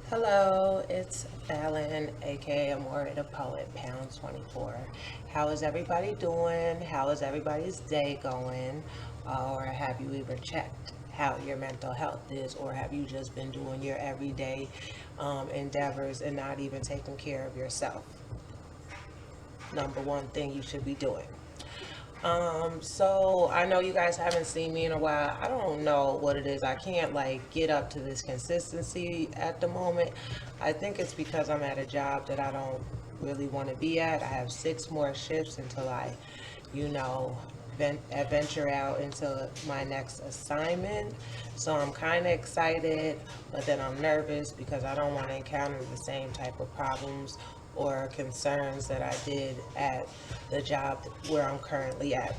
Hello, it's Fallon, aka Amor'eThePoet, pound 24. How is everybody doing? How is everybody's day going? Or have you even checked how your mental health is? Or have you just been doing your everyday endeavors and not even taking care of yourself? Number one thing you should be doing. So I know you guys haven't seen me in a while. I don't know what it is. I can't like get up to this consistency at the moment. I think it's because I'm at a job that I don't really want to be at. I have 6 more shifts until I, you know, venture out into my next assignment. So I'm kind of excited, but then I'm nervous because I don't want to encounter the same type of problems or concerns that I did at the job where I'm currently at.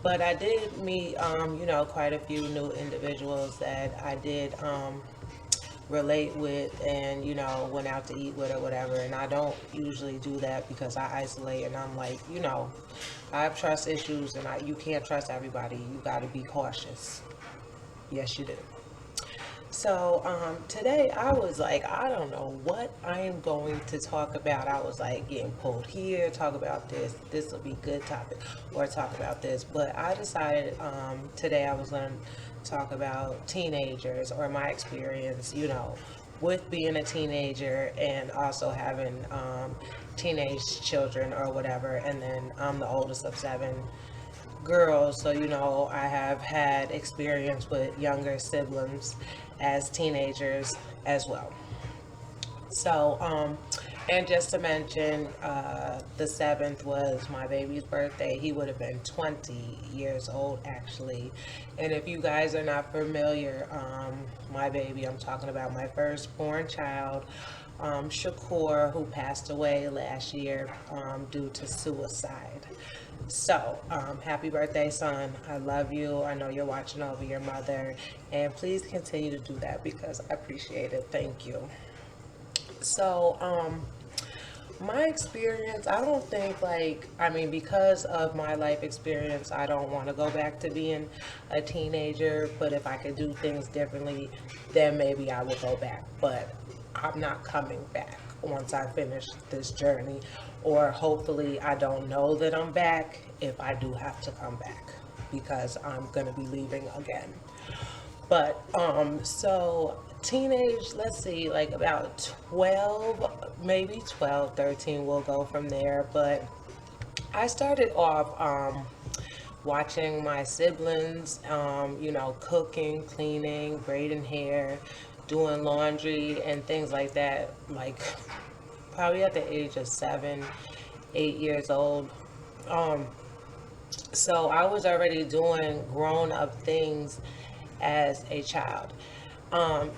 But I did meet, quite a few new individuals that I did relate with and, went out to eat with or whatever. And I don't usually do that because I isolate and I'm like, I have trust issues and you can't trust everybody. You got to be cautious. Yes, you do. So today I was like, I don't know what I am going to talk about. I was like getting pulled here, talk about this. This will be good topic, or talk about this. But I decided today I was going to talk about teenagers or my experience, with being a teenager and also having teenage children or whatever. And then I'm the oldest of 7 girls, so I have had experience with younger siblings as teenagers as well. So, and just to mention, the 7th was my baby's birthday. He would have been 20 years old, actually. And if you guys are not familiar, my baby, I'm talking about my firstborn child, Shakur, who passed away last year due to suicide. So, happy birthday, son. I love you. I know you're watching over your mother. And please continue to do that because I appreciate it. Thank you. So, my experience, I don't think because of my life experience, I don't want to go back to being a teenager. But if I could do things differently, then maybe I will go back. But I'm not coming back once I finish this journey. Or hopefully, I don't know that I'm back if I do have to come back because I'm going to be leaving again. But so teenage, let's see, like about 12, maybe 12, 13, we'll go from there. But I started off watching my siblings, cooking, cleaning, braiding hair, doing laundry, and things like that. Like probably at the age of 7, 8 years old. Um, so I was already doing grown up things as a child.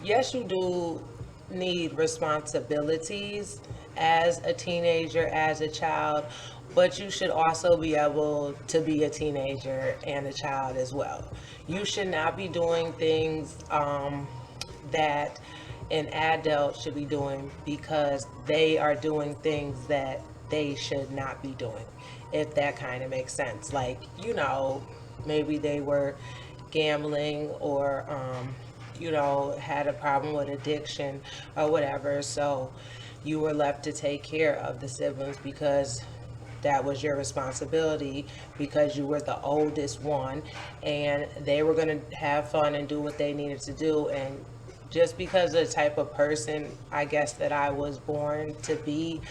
Yes, you do need responsibilities as a teenager, as a child, but you should also be able to be a teenager and a child as well. You should not be doing things that an adult should be doing because they are doing things that they should not be doing, if that kind of makes sense. Like, maybe they were gambling or, had a problem with addiction or whatever. So you were left to take care of the siblings because that was your responsibility because you were the oldest one and they were going to have fun and do what they needed to do. And just because of the type of person I guess that I was born to be,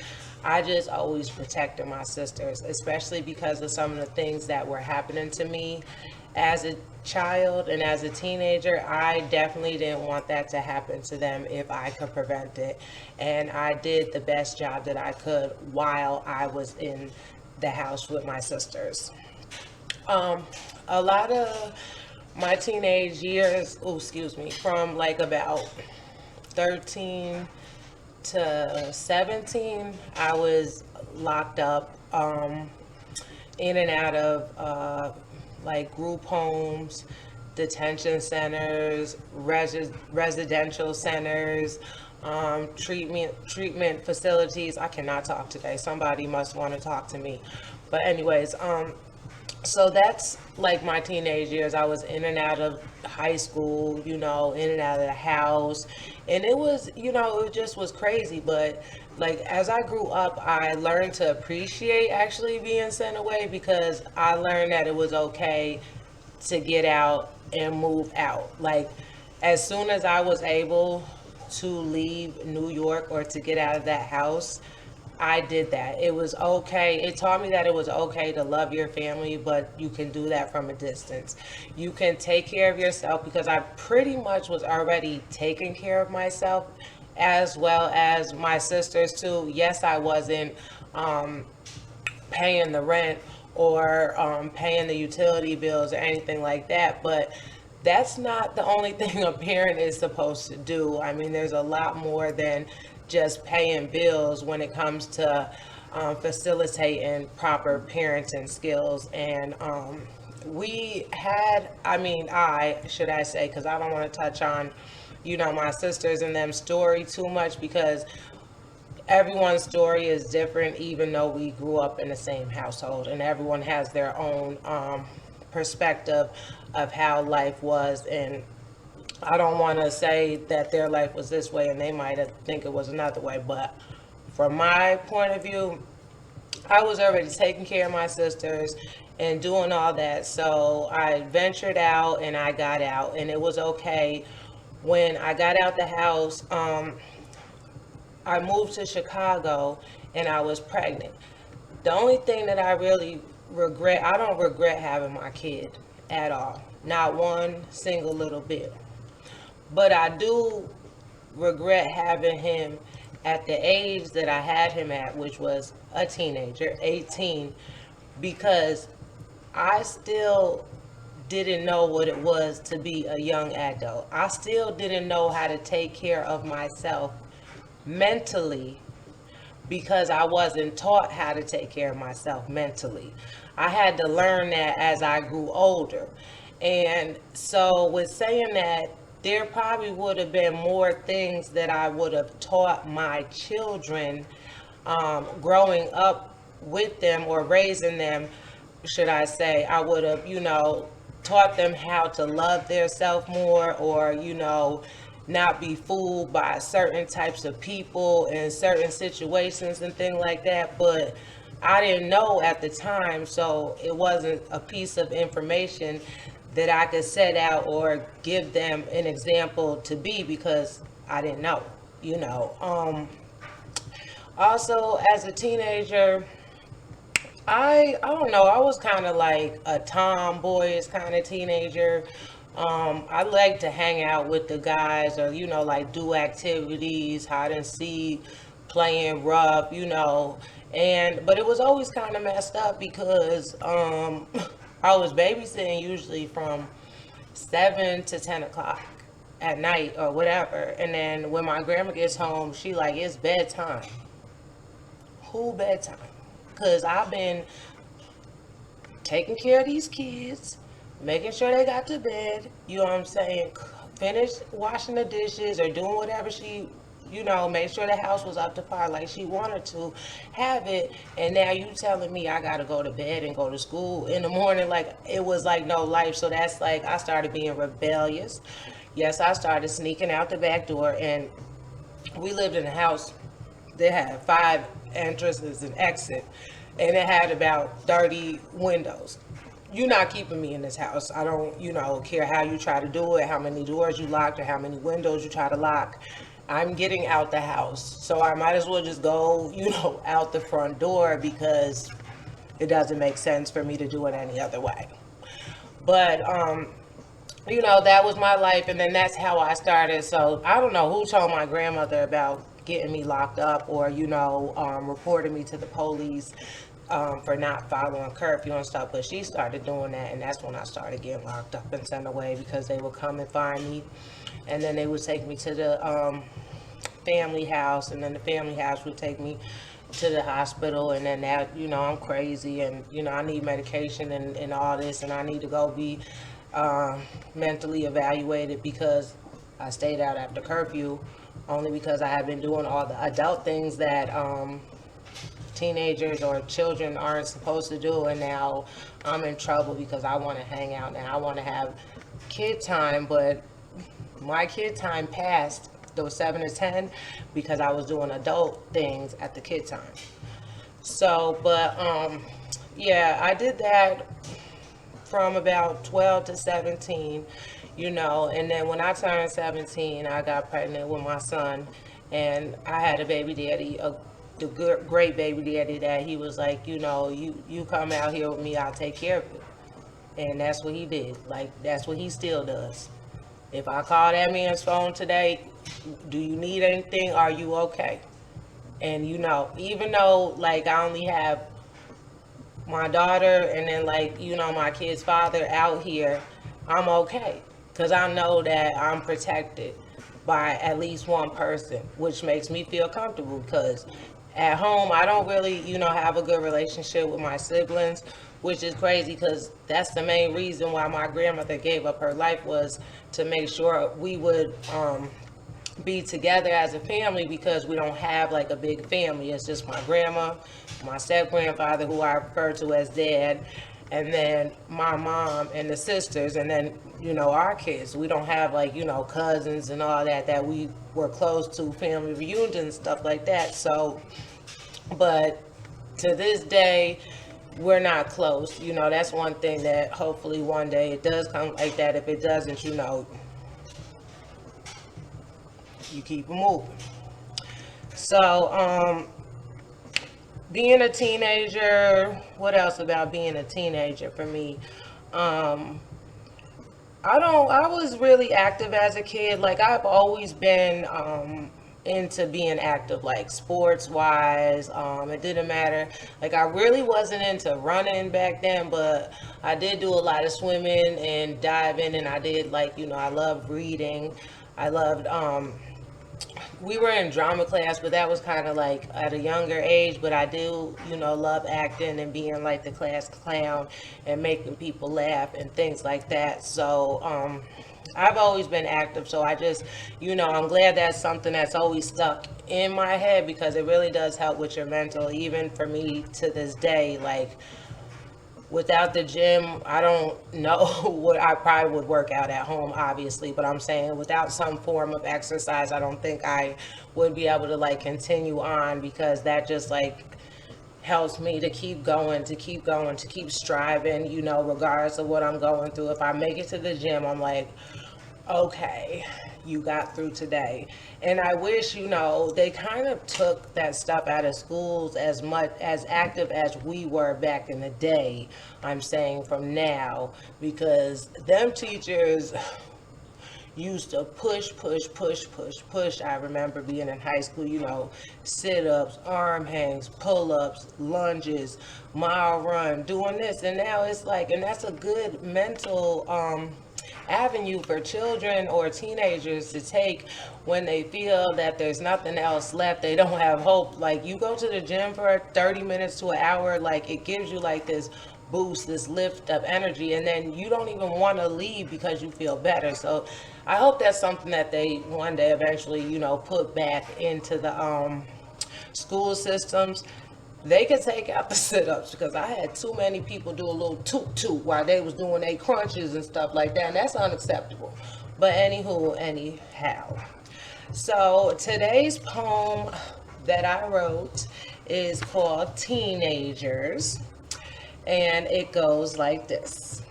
I just always protected my sisters, especially because of some of the things that were happening to me as a child and as a teenager. I definitely didn't want that to happen to them if I could prevent it. And I did the best job that I could while I was in the house with my sisters. Um, a lot of my teenage years, oh, excuse me, from like about 13 to 17, I was locked up, in and out of like group homes, detention centers, residential centers, treatment facilities. I cannot talk today. Somebody must want to talk to me. But anyways, So that's like my teenage years. I was in and out of high school, in and out of the house. And it was, it just was crazy. But like as I grew up, I learned to appreciate actually being sent away because I learned that it was okay to get out and move out. Like as soon as I was able to leave New York or to get out of that house, I did that. It was okay. It taught me that it was okay to love your family, but you can do that from a distance. You can take care of yourself because I pretty much was already taking care of myself as well as my sisters too. Yes, I wasn't um, paying the rent or paying the utility bills or anything like that. But that's not the only thing a parent is supposed to do. I mean, there's a lot more than just paying bills when it comes to facilitating proper parenting skills. And should I say, because I don't want to touch on, my sisters and them story too much because everyone's story is different, even though we grew up in the same household, and everyone has their own perspective of how life was. And I don't want to say that their life was this way and they might think it was another way, but from my point of view, I was already taking care of my sisters and doing all that. So I ventured out and I got out, and it was okay. When I got out the house, I moved to Chicago and I was pregnant. The only thing that I really regret, I don't regret having my kid at all. Not one single little bit. But I do regret having him at the age that I had him at, which was a teenager, 18, because I still didn't know what it was to be a young adult. I still didn't know how to take care of myself mentally because I wasn't taught how to take care of myself mentally. I had to learn that as I grew older. And so, with saying that, there probably would have been more things that I would have taught my children growing up with them or raising them, should I say. I would have, taught them how to love their self more, or, not be fooled by certain types of people and certain situations and things like that. But I didn't know at the time, so it wasn't a piece of information that I could set out or give them an example to be because I didn't know, you know. Also, as a teenager, I don't know. I was kind of like a tomboyish kind of teenager. I like to hang out with the guys, or like do activities, hide and seek, playing rough, and but it was always kind of messed up because I was babysitting usually from 7 to 10 o'clock at night or whatever, and then when my grandma gets home, she like it's bedtime. Who bedtime? Because I've been taking care of these kids, making sure they got to bed, you know what I'm saying? Finish washing the dishes or doing whatever she, made sure the house was up to par like she wanted to have it. And now you telling me I got to go to bed and go to school in the morning. Like it was like no life. So that's like I started being rebellious. Yes, I started sneaking out the back door, and we lived in a house that had 5 entrances and exit, and it had about 30 windows. You're not keeping me in this house. I don't, care how you try to do it, how many doors you locked, or how many windows you try to lock. I'm getting out the house. So I might as well just go, out the front door because it doesn't make sense for me to do it any other way. But, that was my life. And then that's how I started. So I don't know who told my grandmother about getting me locked up or, reporting me to the police for not following curfew and stuff. But she started doing that, and that's when I started getting locked up and sent away because they would come and find me, and then they would take me to the family house, and then the family house would take me to the hospital, and then that, I'm crazy, and I need medication and all this, and I need to go be mentally evaluated because I stayed out after curfew only because I had been doing all the adult things that teenagers or children aren't supposed to do, and now I'm in trouble because I want to hang out now. I want to have kid time, but my kid time passed those 7 to 10 because I was doing adult things at the kid time. So, but yeah, I did that from about 12 to 17, and then when I turned 17, I got pregnant with my son, and I had a baby daddy, the good, great baby daddy that he was like, you come out here with me, I'll take care of you. And that's what he did. Like, that's what he still does. If I call that man's phone today, do you need anything? Are you okay? And even though like I only have my daughter and then like my kid's father out here, I'm okay because I know that I'm protected by at least one person, which makes me feel comfortable because at home I don't really have a good relationship with my siblings, which is crazy because that's the main reason why my grandmother gave up her life, was to make sure we would be together as a family, because we don't have like a big family. It's just my grandma, my step grandfather, who I refer to as dad, and then my mom and the sisters, and then our kids. We don't have like cousins and all that we were close to, family reunions and stuff like that. So, but to this day, we're not close. That's one thing that hopefully one day it does come like that. If it doesn't, you keep it moving. So, being a teenager, what else about being a teenager for me? Um, I was really active as a kid. Like, I've always been into being active, like sports wise. It didn't matter. Like, I really wasn't into running back then, but I did do a lot of swimming and diving, and I did, like, I loved reading. I loved we were in drama class, but that was kind of like at a younger age. But I do, love acting and being like the class clown and making people laugh and things like that. So, I've always been active. So I just, I'm glad that's something that's always stuck in my head, because it really does help with your mental. Even for me to this day, like, without the gym, I don't know what I probably would work out at home, obviously, but I'm saying without some form of exercise, I don't think I would be able to like continue on, because that just like helps me to keep going, to keep going, to keep striving, regardless of what I'm going through. If I make it to the gym, I'm like, okay, you got through today. And I wish, they kind of took that stuff out of schools, as much as active as we were back in the day. I'm saying from now, because them teachers used to push, push, push, push, push. I remember being in high school, sit-ups, arm hangs, pull-ups, lunges, mile run, doing this. And now it's like, and that's a good mental avenue for children or teenagers to take when they feel that there's nothing else left. They don't have hope. Like, you go to the gym for 30 minutes to an hour, like, it gives you like this boost, this lift of energy, and then you don't even want to leave because you feel better. So I hope that's something that they one day eventually, put back into the school systems. They could take out the sit-ups, because I had too many people do a little toot-toot while they was doing their crunches and stuff like that, and that's unacceptable. But anywho, anyhow. So today's poem that I wrote is called Teenagers, and it goes like this.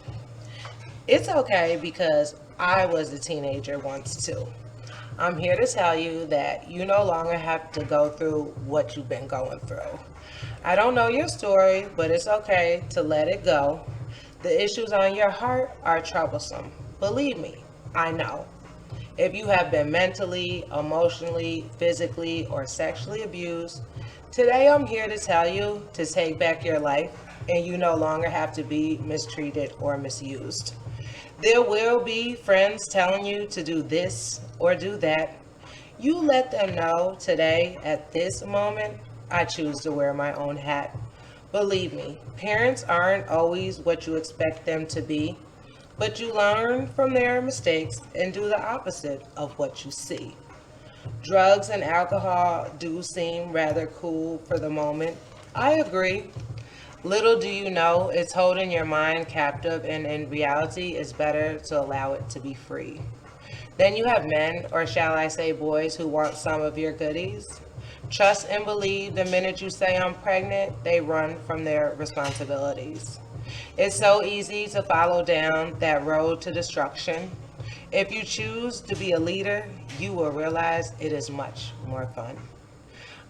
It's okay because I was a teenager once too. I'm here to tell you that you no longer have to go through what you've been going through. I don't know your story, but it's okay to let it go. The issues on your heart are troublesome. Believe me, I know. If you have been mentally, emotionally, physically, or sexually abused, today I'm here to tell you to take back your life, and you no longer have to be mistreated or misused. There will be friends telling you to do this or do that. You let them know today, at this moment, I choose to wear my own hat. Believe me, parents aren't always what you expect them to be, but you learn from their mistakes and do the opposite of what you see. Drugs and alcohol do seem rather cool for the moment, I agree. Little do you know, it's holding your mind captive, and in reality, it's better to allow it to be free. Then you have men, or shall I say boys, who want some of your goodies. Trust and believe the minute you say I'm pregnant, they run from their responsibilities. It's so easy to follow down that road to destruction. If you choose to be a leader, you will realize it is much more fun.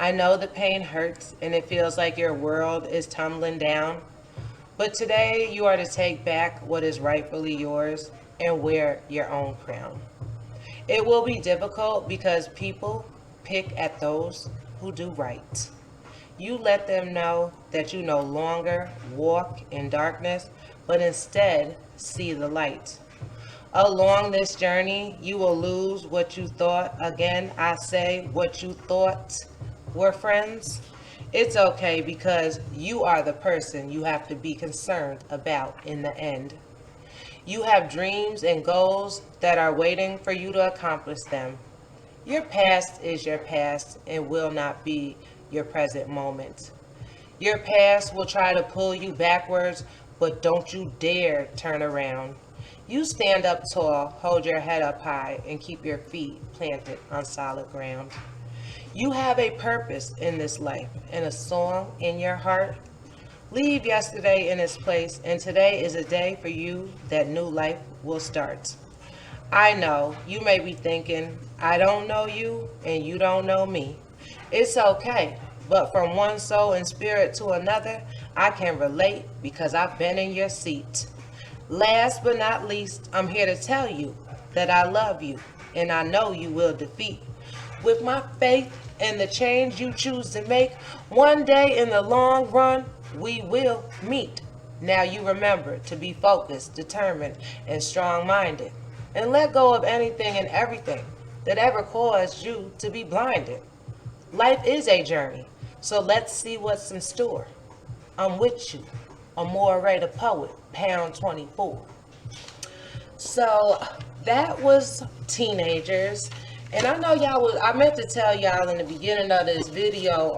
I know the pain hurts and it feels like your world is tumbling down, but today you are to take back what is rightfully yours and wear your own crown. It will be difficult because people pick at those who do right. You let them know that you no longer walk in darkness, but instead see the light. Along this journey, you will lose what you thought. Again, I say what you thought were friends. It's okay because you are the person you have to be concerned about in the end. You have dreams and goals that are waiting for you to accomplish them. Your past is your past and will not be your present moment. Your past will try to pull you backwards, but don't you dare turn around. You stand up tall, hold your head up high, and keep your feet planted on solid ground. You have a purpose in this life and a song in your heart. Leave yesterday in its place, and today is a day for you that new life will start. I know you may be thinking, I don't know you and you don't know me. It's okay, but from one soul and spirit to another, I can relate because I've been in your seat. Last but not least, I'm here to tell you that I love you and I know you will defeat. With my faith and the change you choose to make, one day in the long run, we will meet. Now you remember to be focused, determined, and strong minded. And let go of anything and everything that ever caused you to be blinded. Life is a journey, so let's see what's in store. I'm with you. Amor'eThePoet, pound 24. So that was teenagers. And I know y'all was, I meant to tell y'all in the beginning of this video,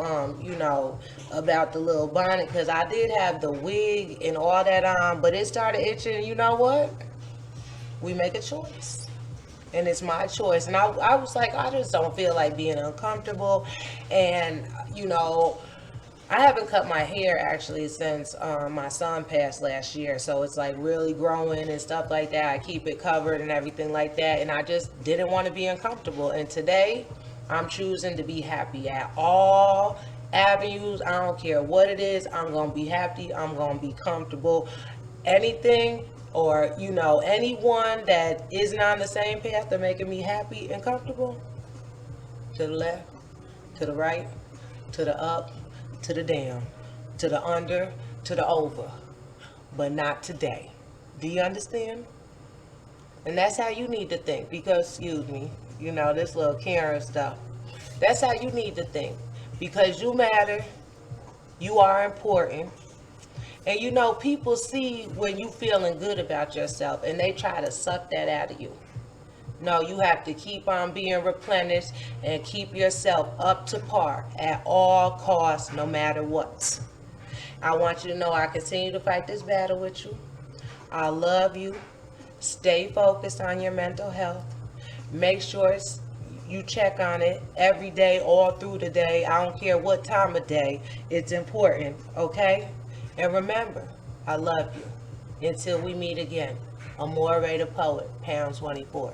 about the little bonnet, because I did have the wig and all that on, but it started itching. You know what? We make a choice. And it's my choice. And I was like, I just don't feel like being uncomfortable. And, I haven't cut my hair actually since my son passed last year. So it's like really growing and stuff like that. I keep it covered and everything like that. And I just didn't want to be uncomfortable. And today I'm choosing to be happy at all avenues. I don't care what it is. I'm going to be happy. I'm going to be comfortable. Anything or, anyone that isn't on the same path of making me happy and comfortable, to the left, to the right, to the up, to the down, to the under, to the over, but not today. Do you understand? And that's how you need to think because, excuse me, this little Karen stuff. That's how you need to think because you matter, you are important, and people see when you feeling good about yourself and they try to suck that out of you. No, you have to keep on being replenished and keep yourself up to par at all costs, no matter what. I want you to know I continue to fight this battle with you. I love you. Stay focused on your mental health. Make sure you check on it every day, all through the day. I don't care what time of day. It's important, okay? And remember, I love you. Until we meet again, Amor'eThePoet, pound 24.